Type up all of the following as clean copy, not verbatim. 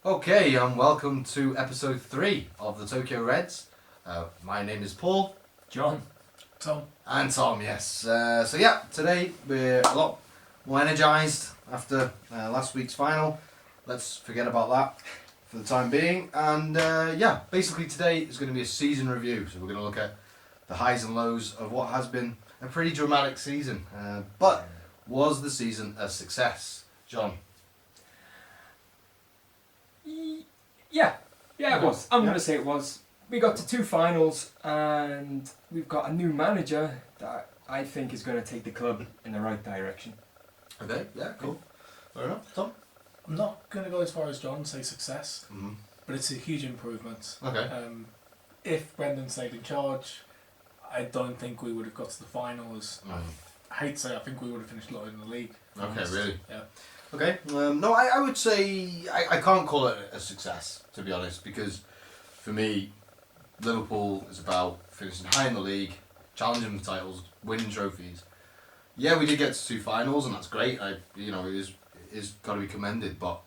Okay, welcome to episode 3 of the Tokyo Reds. My name is Paul. John. Tom. And Tom, yes. Today we're a lot more energised after last week's final. Let's forget about that for the time being. And basically today is going to be a season review. So we're going to look at the highs and lows of what has been a pretty dramatic season. But was the season a success? John? Yeah, it was. I'm going to say it was. We got to 2 finals and we've got a new manager that I think is going to take the club in the right direction. Okay, yeah, cool. Fair enough. Tom? I'm not going to go as far as John and say success, but it's a huge improvement. Okay. If Brendan stayed in charge, I don't think we would have got to the finals. I hate to say I think we would have finished lower in the league. Okay, really? Yeah. Okay, no, I would say I can't call it a success, to be honest, because for me, Liverpool is about finishing high in the league, challenging for titles, winning trophies. Yeah, we did get to 2 finals, and that's great. It is got to be commended, but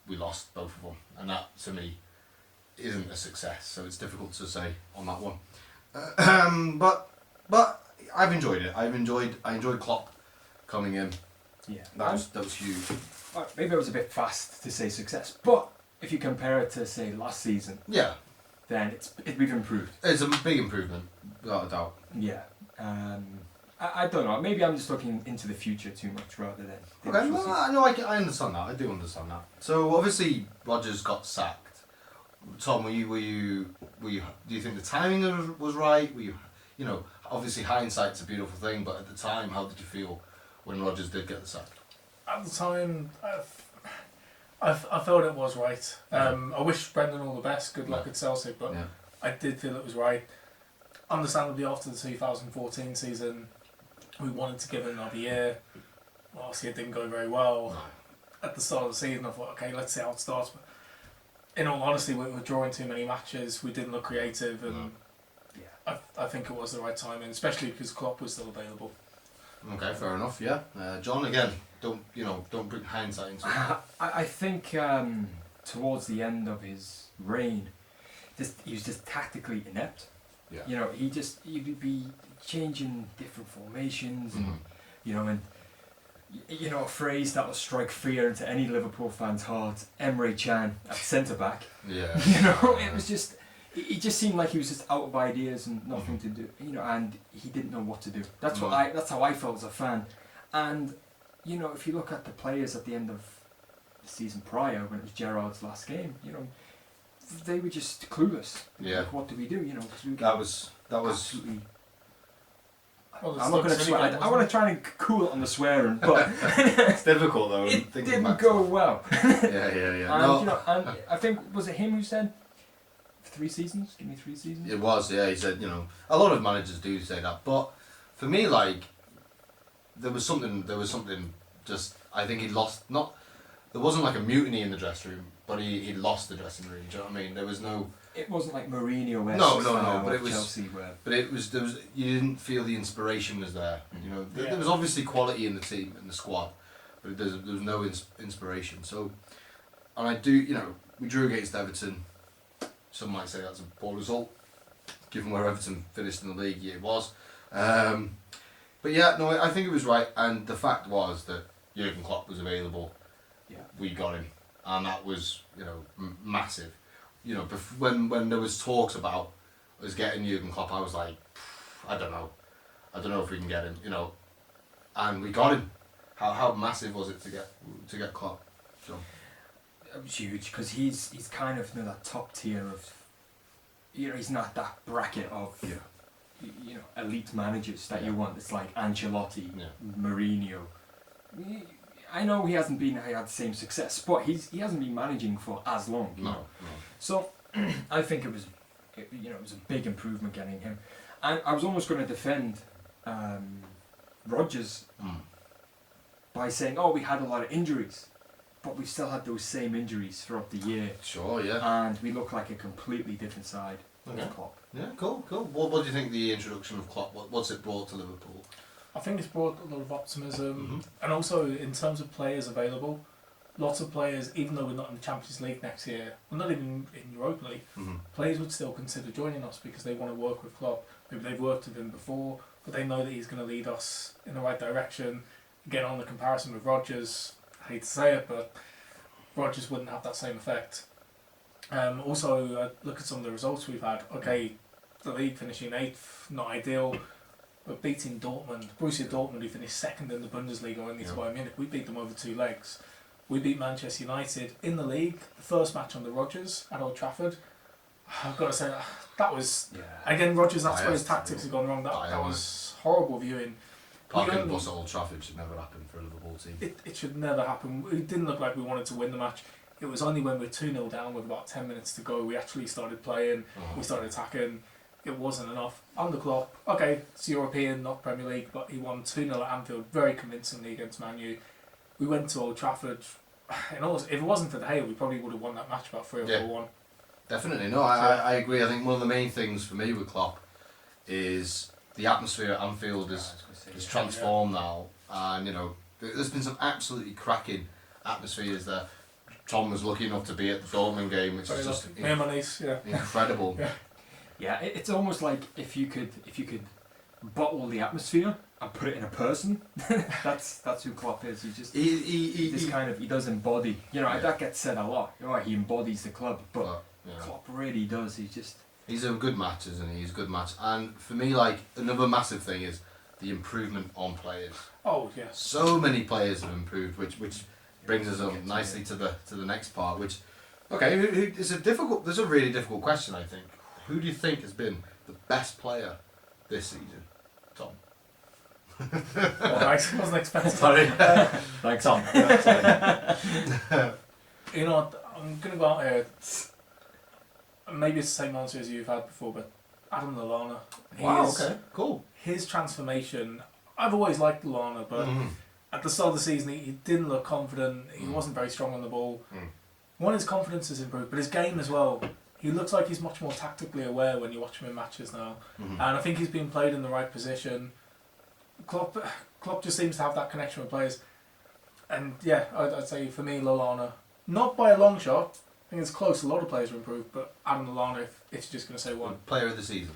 we lost both of them, and that to me isn't a success. So it's difficult to say on that one. But I've enjoyed it. I enjoyed Klopp coming in. Yeah, that was huge. Maybe I was a bit fast to say success, but if you compare it to say last season, yeah, then we've improved. It's a big improvement, without a doubt. Yeah, I don't know. Maybe I'm just looking into the future too much rather than. Okay, no, I understand that. I do understand that. So obviously Rodgers got sacked. Tom, were you? Do you think the timing was right? Were you, obviously hindsight's a beautiful thing, but at the time, how did you feel when Rodgers did get the sack? At the time, I felt it was right. I wish Brendan all the best. Good luck at Chelsea, but I did feel it was right. Understandably, after the 2014 season, we wanted to give it another year. Well, obviously, it didn't go very well. At the start of the season, I thought, okay, let's see how it starts. But in all honesty, we were drawing too many matches. We didn't look creative, and I think it was the right time, and especially because Klopp was still available. Okay, fair enough. Yeah, John, again, don't bring hindsight into it. I think towards the end of his reign, he was just tactically inept. Yeah. He'd be changing different formations, and a phrase that will strike fear into any Liverpool fan's heart: Emre Can at centre back. Yeah. It was just. It just seemed like he was just out of ideas and nothing to do, and he didn't know what to do. That's how I felt as a fan. And if you look at the players at the end of the season prior, when it was Gerrard's last game, they were just clueless. Yeah. Like, what do we do? That was absolutely. Well, I'm not going to swear. I want to try and cool it on the swearing, but it's difficult though. It didn't go well. Yeah. And I think was it him who said 3 seasons? Give me 3 seasons. It was, yeah. He said, a lot of managers do say that, but for me, there was something. Just I think he lost. There wasn't like a mutiny in the dressing room, but he lost the dressing room. Do you know what I mean? There was no. It wasn't like Mourinho. No. But it was Chelsea. Where But it was. There was. You didn't feel the inspiration was there. There was obviously quality in the team and the squad, but there was no inspiration. So, and I do. We drew against Everton. Some might say that's a poor result, given where Everton finished in the league. Yeah, it was. But yeah, no, I think it was right. And the fact was that Jurgen Klopp was available. Yeah. We got him, and that was massive. When there was talks about us getting Jurgen Klopp, I was like, I don't know if we can get him. And we got him. How massive was it to get Klopp? So. It was huge because he's kind of that top tier of, he's not that bracket of, elite managers that you want. It's like Ancelotti, Mourinho. I know he hasn't had the same success, but he hasn't been managing for as long. No. So I think it was a big improvement getting him, and I was almost going to defend Rodgers by saying, we had a lot of injuries. But we still had those same injuries throughout the year. Sure, yeah. And we look like a completely different side of Klopp. Yeah, cool. What do you think the introduction of Klopp, what's it brought to Liverpool? I think it's brought a lot of optimism. And also, in terms of players available, lots of players, even though we're not in the Champions League next year, we're not even in Europa League, players would still consider joining us because they want to work with Klopp. Maybe they've worked with him before, but they know that he's going to lead us in the right direction. Again, on the comparison with Rodgers, I hate to say it, but Rodgers wouldn't have that same effect. Also, look at some of the results we've had. Okay, the league finishing 8th, not ideal. But beating Dortmund, Borussia Dortmund, who finished 2nd in the Bundesliga only to Bayern Munich, we beat them over 2 legs. We beat Manchester United in the league, the first match under Rodgers at Old Trafford. I've got to say, that was, again, Rodgers, that's where his tactics have gone wrong. That was horrible viewing. Parking bus at Old Trafford should never happen for a Liverpool team. It should never happen. It didn't look like we wanted to win the match. It was only when we were 2-0 down with about 10 minutes to go, we actually started playing, we started attacking. It wasn't enough. On the clock, okay, it's European, not Premier League, but he won 2-0 at Anfield very convincingly against Man U. We went to Old Trafford, and if it wasn't for the hail, we probably would have won that match about 3 or 4-1. Definitely, no, I agree. I think one of the main things for me with Klopp is the atmosphere at Anfield is transformed now, and you know, there's been some absolutely cracking atmospheres there. Tom was lucky enough to be at the Dortmund game, which is just incredible. Yeah, it's almost like if you could bottle the atmosphere and put it in a person, that's who Klopp is. He does embody. You know, that gets said a lot. You know, he embodies the club, but Klopp really does. He's a good match, isn't he? He's a good match. And for me, like, another massive thing is the improvement on players. Oh yes. So many players have improved, which brings us up nicely to the next part. Which, okay, it's there's a really difficult question, I think. Who do you think has been the best player this season? Tom. Alright, wasn't expecting. Sorry. Thanks, Tom. You know what, I'm going to go out here. Maybe it's the same answer as you've had before, but Adam Lallana. Wow, okay, cool. His transformation, I've always liked Lallana, but at the start of the season he didn't look confident, he wasn't very strong on the ball. One, his confidence has improved, but his game as well. He looks like he's much more tactically aware when you watch him in matches now. And I think he's been played in the right position. Klopp just seems to have that connection with players. And yeah, I'd say for me, Lallana, not by a long shot. I think it's close. A lot of players are improved, but Adam Lallana, if you're just going to say one. Player of the season.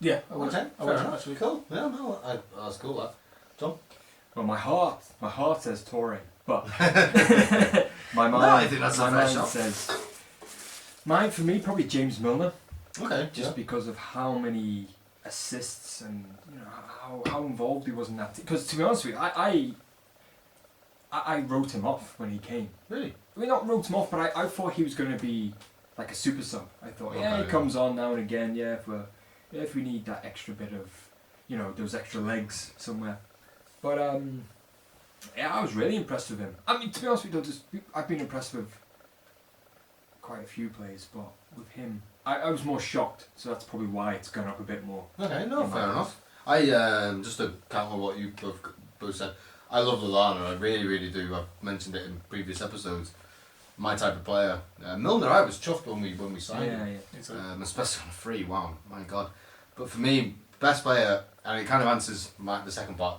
Yeah, I would. Okay, I would fair enough. actually. Cool. Yeah, no, that's cool. That. Tom. Well, my heart says Torre, but my mind, I think that's my a fair mind shot. says. Mine for me probably James Milner. Okay. Just because of how many assists and you know how involved he was in that. Because to be honest with you, I wrote him off when he came. Really? I mean, not wrote him off, but I thought he was going to be like a super sub. I thought, he comes on now and again, if we need that extra bit of, you know, those extra legs somewhere. But I was really impressed with him. I mean, to be honest with you, I've been impressed with quite a few players, but with him, I was more shocked. So that's probably why it's gone up a bit more. Okay, no, fair enough. I just to counter what you both said, I love Lallana. I really, really do. I've mentioned it in previous episodes. My type of player. Milner, I was chuffed when we signed him. Especially on a free. Wow, my God. But for me, best player, and it kind of answers the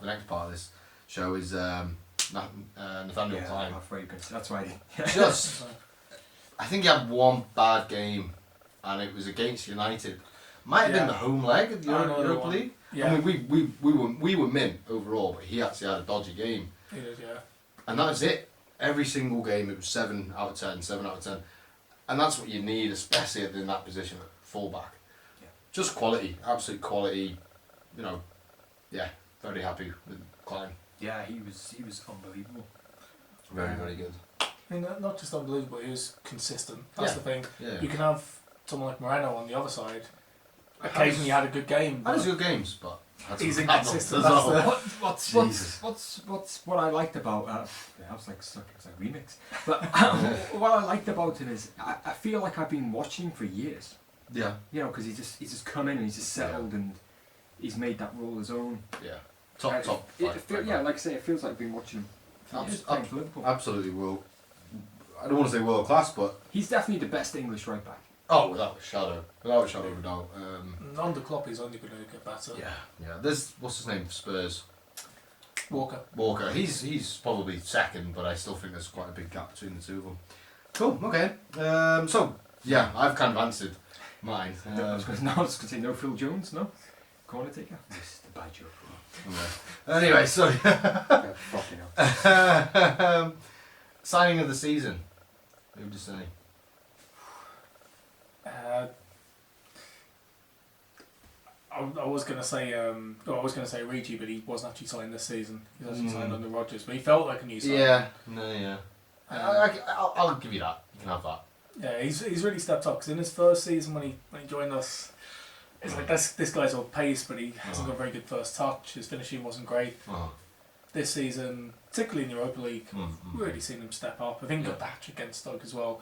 next part of this show is Nathaniel Klein. That's why. Just, I think he had one bad game, and it was against United. Might have been the home leg of the Europa League. Yeah. I mean, we were mint overall, but he actually had a dodgy game. He did, yeah. And that was it. Every single game, it was 7 out of 10, 7 out of 10. And that's what you need, especially in that position at fullback. Yeah. Just quality, absolute quality. You know, yeah, very happy with Klein. Yeah, he was unbelievable. Very, very good. I mean, not just unbelievable, he was consistent. That's the thing. Yeah. You can have someone like Moreno on the other side. Occasionally had a good game. Had his good games, but he's inconsistent. What I liked about I was like stuck. It's like remix. But what I liked about him is I feel like I've been watching him for years. Yeah. You know, because he's just come in and he's just settled and he's made that role his own. Yeah. Top. Like I say, it feels like I've been watching him. Absolutely I don't want to say world class, but he's definitely the best English right back. Oh, without a shadow of a doubt. Under Klopp, he's only going to get better. Yeah. There's what's his name? Spurs. Walker. He's probably second, but I still think there's quite a big gap between the two of them. Cool. Okay. So yeah, I've kind of answered mine. I was going to say no Phil Jones, no corner taker. This is the bad joke. Anyway, sorry. Fucking hell. Signing of the season. Who would you say? I was gonna say Rigi, but he wasn't actually signed this season. He was actually signed under Rodgers, but he felt like a new signing. Yeah. No. Yeah. I'll give you that. You can have that. Yeah, he's really stepped up because in his first season when he joined us, it's like this guy's on pace, but he hasn't got a very good first touch. His finishing wasn't great. This season, particularly in the Europa League, really seen him step up. I think he got the hat-trick against Stoke as well.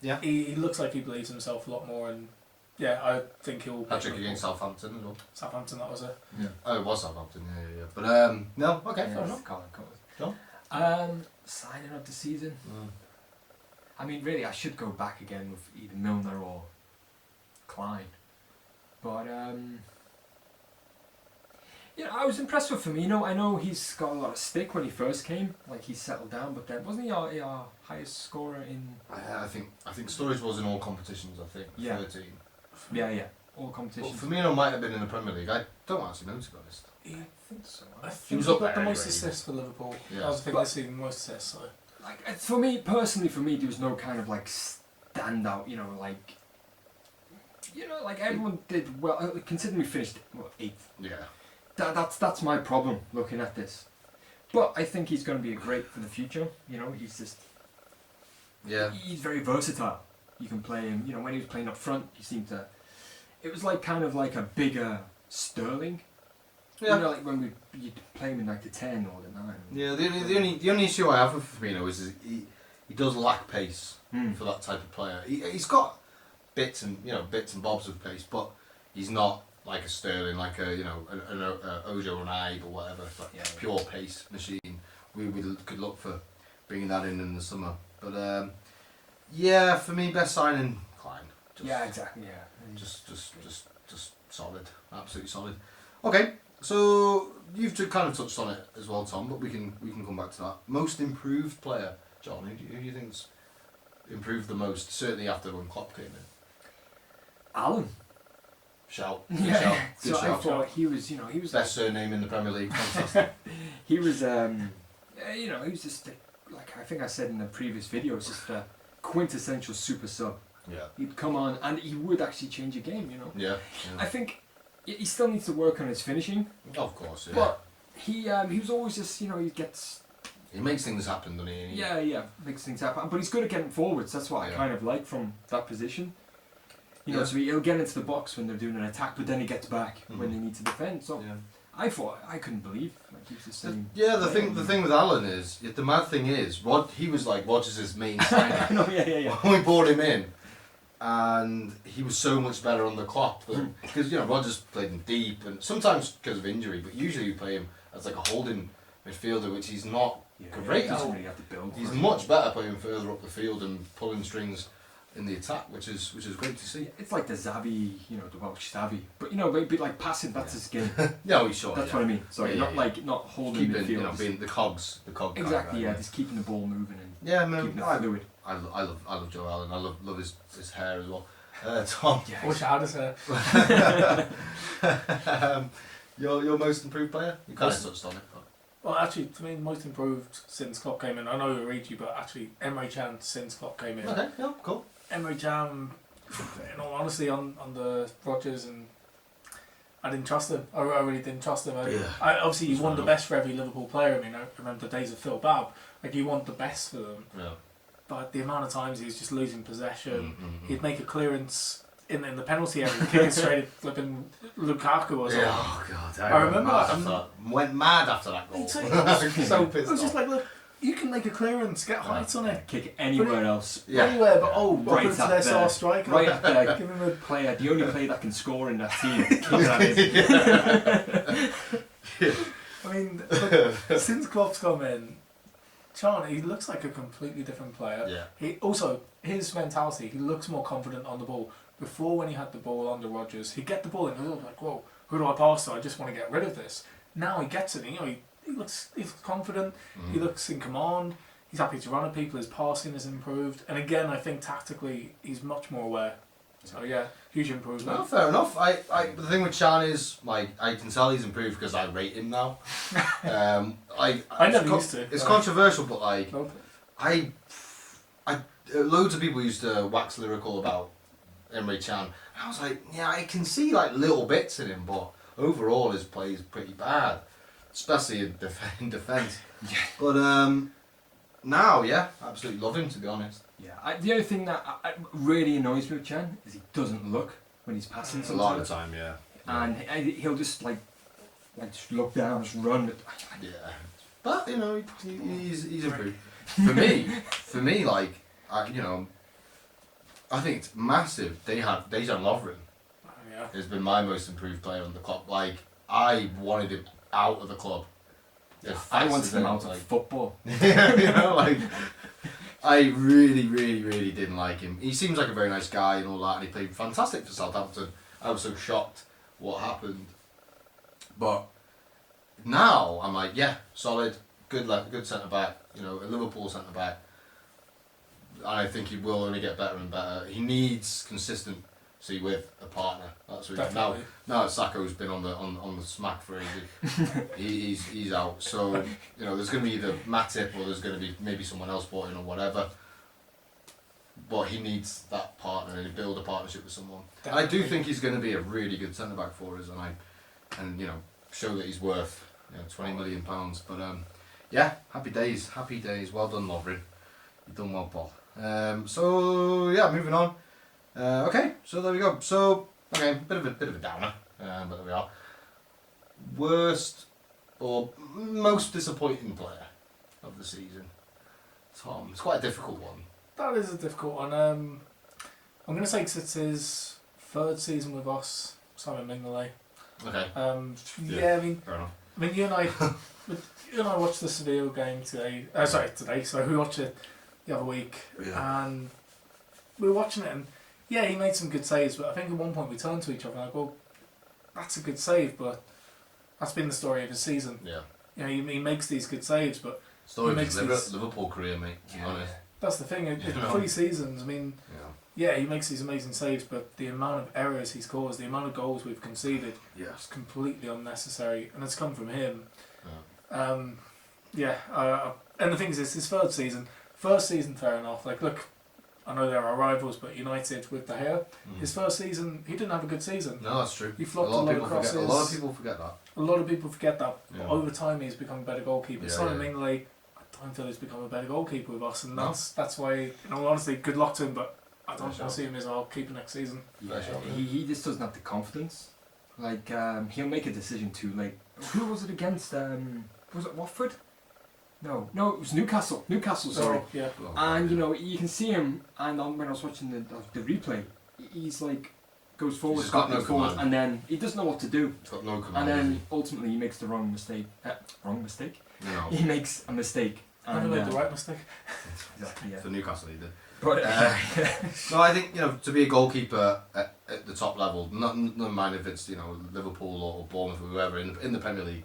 Yeah, he looks like he believes in himself a lot more, and yeah, I think he'll. Hat-trick against Southampton as well. Southampton, that was it. Yeah. Oh, it was Southampton. Yeah. But no, okay, fair enough. John? Signing of the season. I mean, really, I should go back again with either Milner or Klein. But, I was impressed with Firmino. I know he's got a lot of stick when he first came. Like, he's settled down, but then wasn't he our highest scorer in... I think Sturridge was in all competitions, I think. Yeah. 13. Yeah. All competitions. Well, Firmino might have been in the Premier League. I don't actually know, to be honest. I think so. I He think was he up got the there most anyway. assists for Liverpool. Yeah. That was the thing this season, most assists. So. Like, for me, personally, there was no kind of, like, standout, like everyone did well. Considering we finished, 8th. Yeah. That's my problem looking at this. But I think he's going to be great for the future. He's just... Yeah. He's very versatile. You can play him, when he was playing up front, he seemed to... It was like kind of like a bigger Sterling. Yeah. Like when you'd play him in like the 10 or the 9. Yeah, the only issue I have with Firmino is he does lack pace for that type of player. He's got bits and bobs of pace, but he's not like a Sterling, like an Ojo Ronaldo or whatever. It's like pure pace machine. We could look for bringing that in the summer, but for me, best signing Klein. Exactly. Yeah. Just solid, absolutely solid. Okay. So you've kind of touched on it as well, Tom, but we can come back to that. Most improved player, John. Who do you think's improved the most? Certainly after when Klopp came in. Alan. Shout. Yeah. Good So shout. I thought he was Best surname in the Premier League. Fantastic. he was he was just like I think I said in the previous video, it's just a quintessential super sub. Yeah. He'd come on and he would actually change a game. Yeah. I think. He still needs to work on his finishing. Of course, yeah. But he was always just, he gets... He makes things happen, doesn't he? Yeah, makes things happen. But he's good at getting forwards. That's what I kind of like from that position. So he'll get into the box when they're doing an attack, but then he gets back when they need to defend. So I thought, I couldn't believe he was the same. The thing with Alan is, the mad thing is, he was like Rodgers' main signing. When we brought him in, and he was so much better under Klopp because Rodgers played him deep and sometimes because of injury, but usually you play him as like a holding midfielder, which he's not great. He doesn't really have to build. He's much better playing further up the field and pulling strings in the attack, which is great to see. It's like the Zabi, the Welsh Zabi, but a bit like passing. That's his game. Sure. That's what I mean. Sorry, not holding midfield. Being the cogs. Exactly. Guy, right? Just keeping the ball moving and keeping I it fluid. love Joe Allen. I love his hair as well. Tom. I wish I had his hair. Your most improved player? You kind of touched on it. But. Well, actually, to me, most improved since Klopp came in. I know Origi, but actually, Emre Can since Klopp came in. Okay, yeah, cool. Emre Can, in all honesty, on the Rodgers, and I didn't trust him. I really didn't trust him. Obviously, you want the best for every Liverpool player. I mean, I remember the days of Phil Babb. Like, you want the best for them. Yeah. But the amount of times he was just losing possession, he'd make a clearance in the penalty area, kicking straight at flipping Lukaku or something. Yeah, oh God, I remember that. Went mad after that goal. So pissed I was just off. like, look, you can make a clearance, get height on it. Kick it anywhere else. Yeah. Anywhere, but right up into up their there. star striker. Right up there. Give him a Player, the only player that can score in that team. Kick that in. I mean, look, since Klopp's come in, Chan, he looks like a completely different player. Yeah. He also, his mentality, he looks more confident on the ball. Before, when he had the ball under Rodgers, he'd get the ball and he was like, whoa, who do I pass to? I just want to get rid of this. Now he gets it, he looks confident. He looks in command. He's happy to run at people. His passing has improved, and again, I think tactically he's much more aware. So yeah, huge improvement. No, fair enough. The thing with Chan is, like, I can tell he's improved because I rate him now. I never used to. It's controversial, but like, Nope. loads of people used to wax lyrical about Emre Chan. And I was like, yeah, I can see like little bits in him, but overall his play is pretty bad, especially in defence. Yeah. But now, yeah, absolutely love him, to be honest. Yeah, the only thing that really annoys me with Chan is he doesn't look when he's passing. A lot of the time, yeah. And he'll just like just look down, just run. Yeah, but you know, he's improved. For me, like, I think it's massive. Dejan Lovren has been my most improved player on the club. Like, I wanted him out of the club. I wanted him out of football. Like, I really, really, really didn't like him. He seems like a very nice guy and all that, and he played fantastic for Southampton. I was so shocked what happened. But now I'm like, yeah, solid, good centre-back, a Liverpool centre-back. And I think he will only get better and better. He needs consistency with a partner. That's what now Sakho's been on the smack for ages. he's out. So there's going to be either Matip or there's going to be maybe someone else brought in or whatever. But he needs that partner and build a partnership with someone. Definitely. And I do think he's going to be a really good centre back for us, and show that he's worth £20 million. But yeah, happy days. Well done, Lovren. You've done well, Paul. So yeah, moving on. Okay, so there we go. So okay, bit of a downer, but there we are. Worst or most disappointing player of the season, Tom. It's quite a difficult one. That is a difficult one. I'm going to say because it's his third season with us, Simon Mignolet. Okay. Yeah, I mean, fair enough. I mean, you and I watched the Seville game today. So we watched it the other week, and we were watching it, and yeah, he made some good saves. But I think at one point we turned to each other and I go, "That's a good save," but that's been the story of his season. Yeah. He makes these good saves, but story of his Liverpool career, mate. To be honest. That's the thing. In 3 seasons, I mean, he makes these amazing saves, but the amount of errors he's caused, the amount of goals we've conceded, is completely unnecessary, and it's come from him. And the thing is, it's his third season. First season, fair enough. Like, look, I know they're our rivals, but United with De Gea, his first season, he didn't have a good season. No, that's true. He flopped a lot of crosses. A lot of people forget that. A lot of people forget that. But over time, he's become a better goalkeeper. Simon Mignolet, I don't feel he's become a better goalkeeper with us, and that's why, honestly, good luck to him, but I don't see him as our keeper next season. He just doesn't have the confidence. Like, he'll make a decision too late. Who was it against? Was it Watford? No, it was Newcastle. Sorry. Oh, yeah. And you can see him, and when I was watching the replay, he's like goes forward, and then he doesn't know what to do. He's got no command. And then ultimately he makes the wrong mistake. Wrong mistake? No. He makes a mistake. Never made the right mistake. Exactly. Yeah. For Newcastle, he did. But no, I think to be a goalkeeper at the top level, no mind if it's Liverpool or Bournemouth or whoever in the Premier League,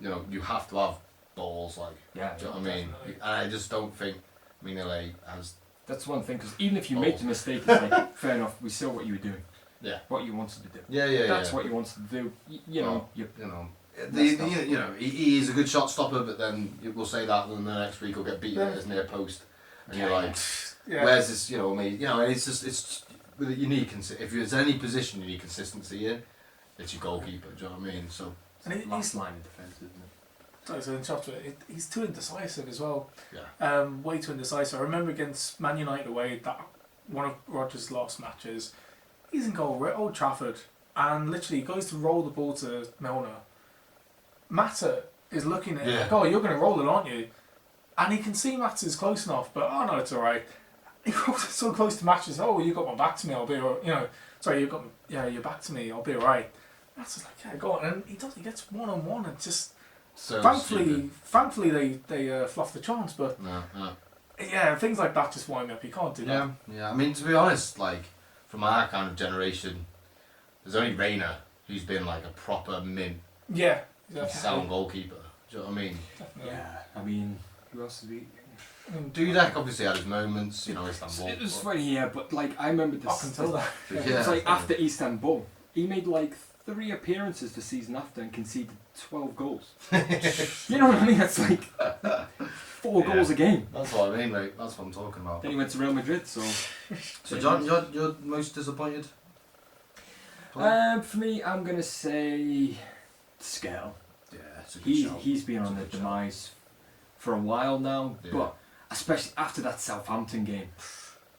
you have to have balls. Like, do you know what I mean? And I just don't think Mignolet has. That's one thing, because even if you make the mistake, it's like fair enough. We saw what you were doing. Yeah. What you wanted to do. Yeah. That's what you wanted to do. He is a good shot stopper, but then we'll say that, and then the next week he'll get beaten at his near post, and you're like, where's this? And it's you need if there's any position you need consistency in, it's your goalkeeper. Do you know what I mean? So last line of defence, isn't it? Sorry to interrupt you. He's too indecisive as well. Yeah. Way too indecisive. I remember against Man United away, that one of Rodgers' last matches, he's in goal. We're at Old Trafford, and literally he goes to roll the ball to Milner. Mata is looking at him like, "Oh, you're going to roll it, aren't you?" And he can see Mata is close enough, but oh no, it's all right. He rolls it so close to Mata's. "Oh, you got my back to me. I'll be all right." Sorry, you got your back to me. I'll be all right. Mata's like, "Yeah, go on," and he does. He gets 1-on-1 and just. So thankfully they fluff the chance, but things like that just wind me up. You can't do that. Yeah. I mean, to be honest, like from our kind of generation, there's only Reina who's been like a proper mint. Yeah. Sound goalkeeper. Do you know what I mean? Definitely. Yeah, I mean, who else did we? Dudek obviously had his moments, you know, Istanbul. It was funny, yeah, but like I remember this. Up until that. Yeah. It's like after Istanbul, he made like 3 appearances the season after and conceded 12 goals. You know what I mean? That's like 4 goals a game. That's what I mean, mate. That's what I'm talking about. Then he went to Real Madrid, so. So, John, you're most disappointed? For me, I'm gonna say Skell. Yeah, it's a good shout. He's been on the demise for a while now, Yeah. but especially after that Southampton game.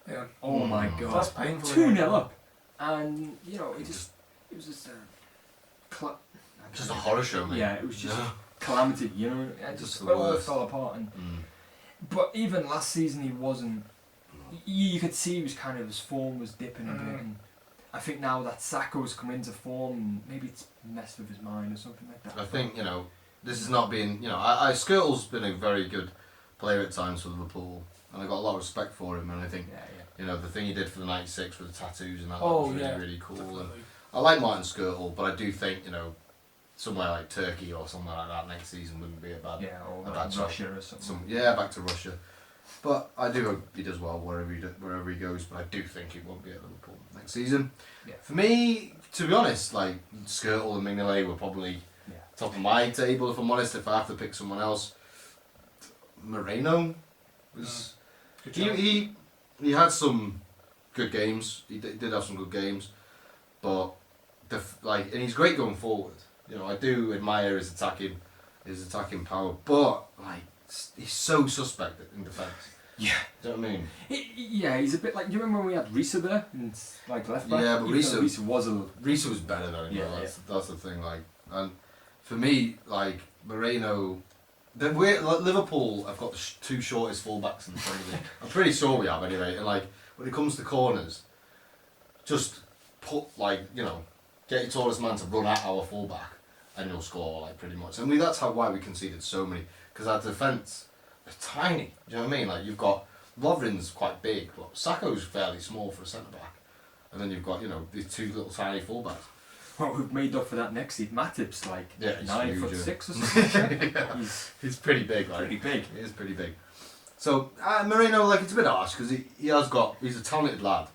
Yeah. Oh my god. That's painful. 2-0 up. And, you know, it was just Just a horror show, mate. Yeah, it was just calamity, you know. It Just just the all worst. fell apart. And But even last season, he wasn't. You could see he was kind of, his form was dipping a bit. And I think now that Sacco's come into form, maybe it's messed with his mind or something like that. I think, you know, this is not being, you know, Skirtle's been a very good player at times for Liverpool, and I got a lot of respect for him, and I think, you know, the thing he did for the 96 with the tattoos and that was really, really cool. And I like Martin Skirtle, but I do think, you know, somewhere like Turkey or somewhere like that next season wouldn't be a bad or a like bad Russia or something. back to Russia. But I do hope he does well wherever he goes, but I do think he won't be at Liverpool next season. Yeah. For me, to be honest, like Skirtle and Mignolet were probably top of my table, if I'm honest. If I have to pick someone else, Moreno was he had some good games. He did have some good games, but and he's great going forward. You know, I do admire his attacking power, but like he's so suspect in defence. Yeah. Do you know what I mean? He's a bit like. Do you remember when we had Risa there and like left back? Yeah, but Risa was better though. Yeah, That's the thing. Like, and for me, like Moreno, Liverpool have got the 2 shortest fullbacks in the Premier League. I'm pretty sure we have anyway. And like when it comes to corners, just put get your tallest man to run at our fullback, and you'll score like pretty much. And that's why we conceded so many, because our defence are tiny. Do you know what I mean? Like you've got Lovren's quite big, but Sacco's fairly small for a centre back, and then you've got these 2 little tiny fullbacks. Well, we've made up for that next season. Matip's like he's 9'6" huge, or something. He's pretty big. Like, pretty big. He is pretty big. So Moreno, like it's a bit harsh because he's a talented lad,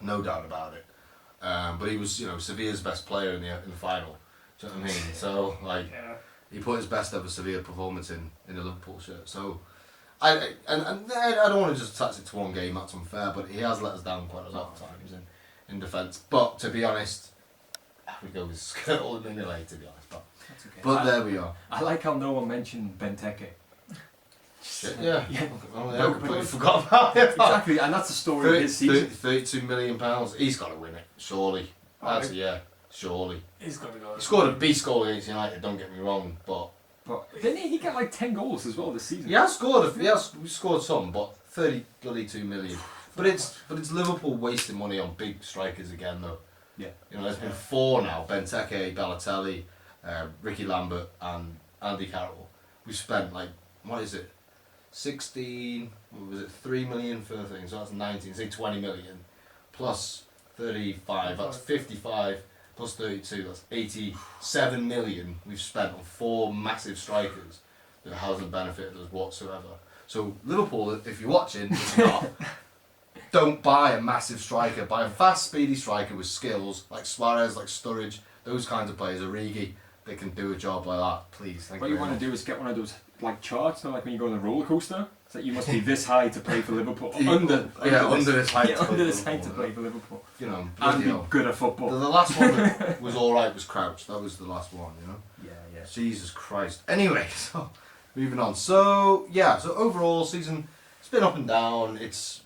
no doubt about it. But he was Sevilla's best player in the final. Do you know what I mean? So he put his best ever Sevilla performance in a Liverpool shirt. So I don't want to just attach it to one game. That's unfair. But he has let us down quite a lot of times in defence. But to be honest, we go with Skirtle and Mignolet, to be honest. That's okay. But there we are. I like how no one mentioned Benteke. Shit, yeah. Yeah. I completely forgot about it. Exactly, and that's the story of his season. £32 million. He's got to win it, surely. Surely. He's got to go. He scored a beast goal against United, don't get me wrong, but didn't he get like 10 goals as well this season? he has scored some, but 32 million. But it's Liverpool wasting money on big strikers again, though. Yeah. There's been 4 now: Benteke, Balotelli, Ricky Lambert, and Andy Carroll. We've spent 16. What was it? 3 million for things. So that's 19. Say 20 million, plus 35. That's 55. Plus 32. That's 87 million we've spent on 4 massive strikers that hasn't benefited us whatsoever. So Liverpool, if you're watching, if you're not, don't buy a massive striker. Buy a fast, speedy striker with skills like Suarez, like Sturridge, those kinds of players. Origi, they can do a job like that. Please, thank what you. What you want to do is get one of those charts, like when you go on a roller coaster. It's like you must be this high to play for Liverpool. Under this height. Under this height to play for Liverpool. And be good at football. The last one that was all right was Crouch. That was the last one. Yeah. Jesus Christ. Anyway, so moving on. So overall season, it's been up and down.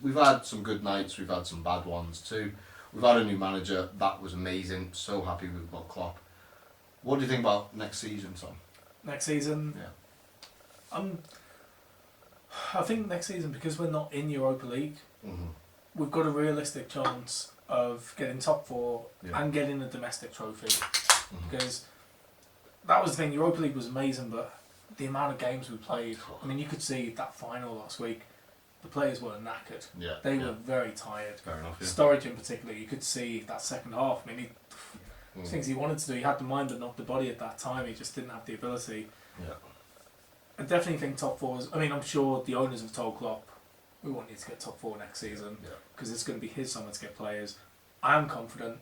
We've had some good nights. We've had some bad ones too. We've had a new manager. That was amazing. So happy we've got Klopp. What do you think about next season, Tom? Next season? Yeah. I think next season, because we're not in Europa League, we've got a realistic chance of getting top 4 and getting a domestic trophy. Because that was the thing, Europa League was amazing, but the amount of games we played, I mean, you could see that final last week, the players were knackered. Yeah. They were very tired. Fair enough, yeah. Sturridge in particular, you could see that second half. I mean, things he wanted to do, he had the mind but not the body at that time. He just didn't have the ability. Yeah. I definitely think top four is. I mean, I'm sure the owners have told Klopp, we want you to get top four next season because it's going to be his summer to get players. I am confident,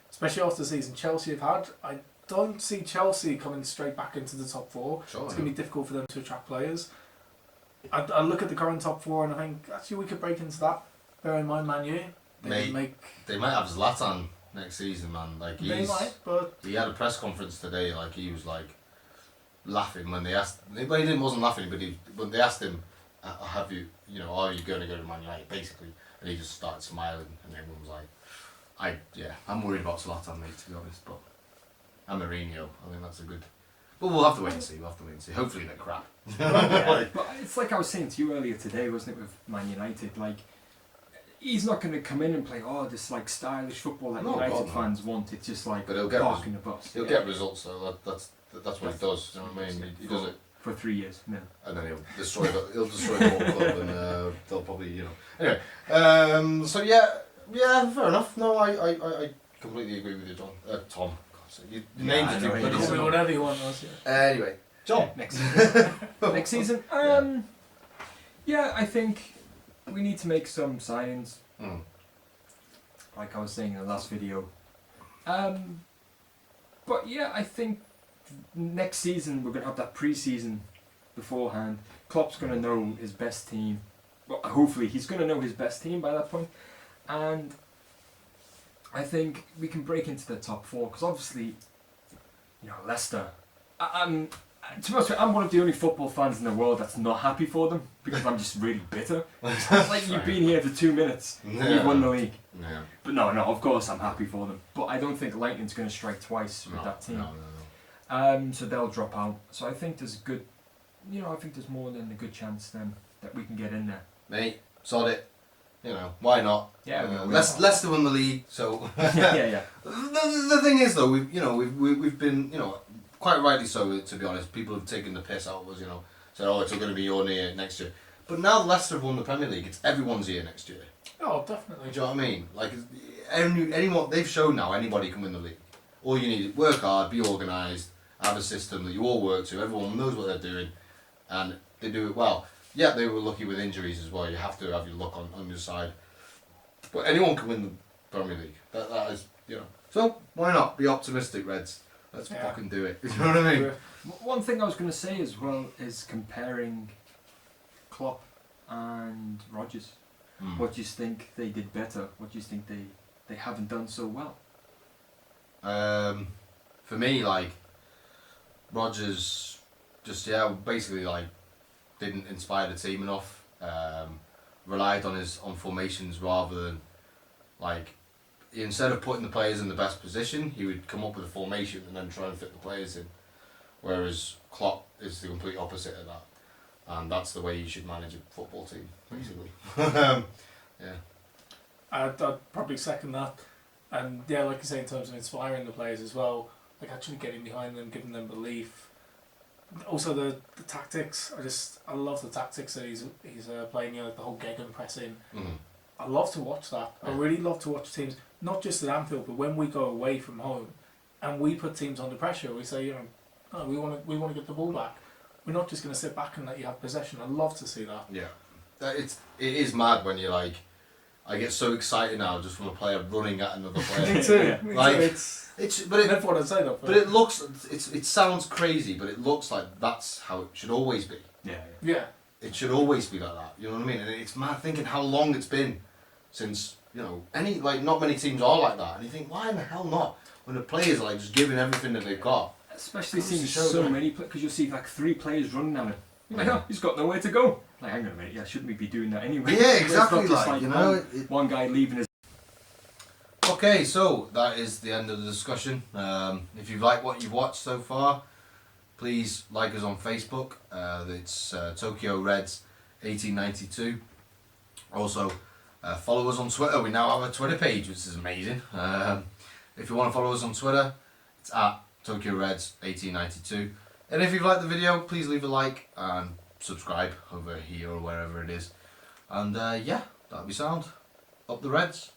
especially after the season Chelsea have had. I don't see Chelsea coming straight back into the top four. Sure, it's going to be difficult for them to attract players. I look at the current top four and I think actually we could break into that. Bear in mind, Man U. They might have Zlatan next season, man. Like they might, but he had a press conference today. Like he was like laughing when they asked. But he wasn't laughing, but they asked him, "Have you, are you going to go to Man United?" Basically, and he just started smiling, and everyone was like, I'm worried about Zlatan, mate, to be honest, but and Mourinho. I think that's a good. But we'll have to wait and see. Hopefully they're crap. But it's like I was saying to you earlier today, wasn't it, with Man United? Like, he's not going to come in and play this like stylish football that United fans want. It's just like parking the bus. He'll get results though. That's what he does. You know what I mean? He does it for 3 years. Yeah. And then he'll destroy the whole club, and they'll probably Anyway, so yeah, fair enough. No, I completely agree with you, Tom. You named it. Call me whatever you want. Anyway, John. Next season. Next season. I think we need to make some signings. Like I was saying in the last video. But yeah, I think next season we're going to have that pre-season beforehand. Klopp's going to know his best team. Well, hopefully he's going to know his best team by that point. And I think we can break into the top four because obviously, Leicester. To be honest, I'm one of the only football fans in the world that's not happy for them because I'm just really bitter. Like you've been here for 2 minutes, you've won the league. Yeah. But no, of course I'm happy for them. But I don't think Lightning's going to strike twice with that team. No. So they'll drop out. So I think there's good. I think there's more than a good chance then that we can get in there. Mate, sod it. Why not? Yeah, Leicester won the league, so yeah. The thing is, though, we've been, quite rightly so. To be honest, people have taken the piss out of us, said, "Oh, it's going to be your year next year." But now Leicester have won the Premier League, it's everyone's year next year. Oh, definitely. Do you know what I mean? Like anyone, they've shown now anybody can win the league. All you need is work hard, be organised, have a system that you all work to. Everyone knows what they're doing, and they do it well. Yeah, they were lucky with injuries as well. You have to have your luck on your side. But anyone can win the Premier League. That is, So, why not? Be optimistic, Reds. Let's fucking do it. You know what I mean? One thing I was going to say as well is comparing Klopp and Rodgers. What do you think they did better? What do you think they haven't done so well? For me, Rodgers just, basically, didn't inspire the team enough. Relied on formations rather than instead of putting the players in the best position, he would come up with a formation and then try and fit the players in. Whereas Klopp is the complete opposite of that, and that's the way you should manage a football team, basically. I'd probably second that, and like you say, in terms of inspiring the players as well, actually getting behind them, giving them belief. Also the tactics, I love the tactics that he's playing, the whole Gegen pressing. I love to watch that. I really love to watch teams, not just at Anfield, but when we go away from home and we put teams under pressure, we say, we want to get the ball back. We're not just going to sit back and let you have possession. I love to see that. Yeah, it is mad when you're I get so excited now just from a player running at another player. Me too. That's what I'd say though. But it looks, it sounds crazy, but it looks like that's how it should always be. Yeah. It should always be like that. You know what I mean? And it's mad thinking how long it's been since not many teams are like that. And you think, why in the hell not? When the players are just giving everything that they've got. Especially seeing so many because you'll see 3 players running at him. You're like, he's got nowhere to go. Hang on a minute, shouldn't we be doing that anyway? Yeah, exactly. One guy leaving his. Okay, so that is the end of the discussion. If you've liked what you've watched so far, please like us on Facebook. It's Tokyo Reds 1892. Also, follow us on Twitter. We now have a Twitter page, which is amazing. If you want to follow us on Twitter, it's at Tokyo Reds 1892. And if you've liked the video, please leave a like and subscribe over here or wherever it is. And that'll be sound. Up the Reds.